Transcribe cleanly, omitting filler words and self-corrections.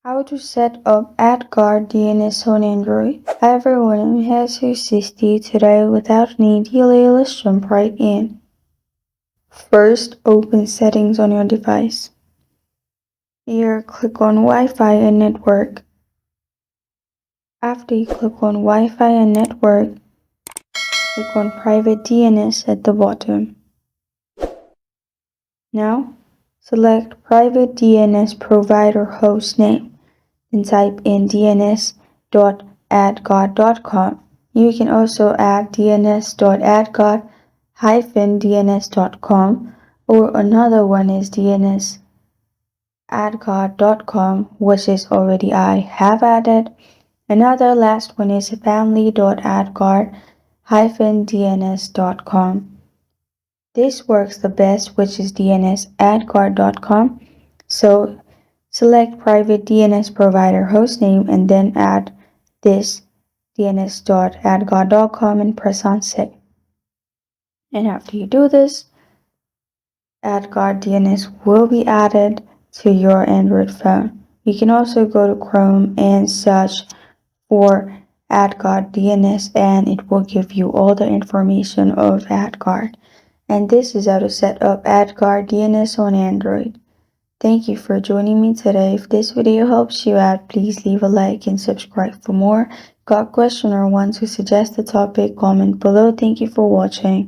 How to set up AdGuard DNS on Android. Hi everyone, I'm here to assist you today without any delay. Let's jump right in. First, open Settings on your device. Here, click on Wi-Fi and Network. After you click on Wi-Fi and Network, click on Private DNS at the bottom. Now, select Private DNS Provider Host Name and type in dns.adguard.com. You can also add dns.adguard-dns.com, or another one is dns.adguard.com, which is already I have added. Another last one is family.adguard-dns.com. This works the best, which is dns.adguard.com. So select private DNS provider hostname and then add this dns.adguard.com and press on save. And after you do this, AdGuard DNS will be added to your Android phone. You can also go to Chrome and search for AdGuard DNS and it will give you all the information of AdGuard. And this is how to set up AdGuard DNS on Android. Thank you for joining me today. If this video helps you out, please leave a like and subscribe for more. Got a question or want to suggest a topic? Comment below. Thank you for watching.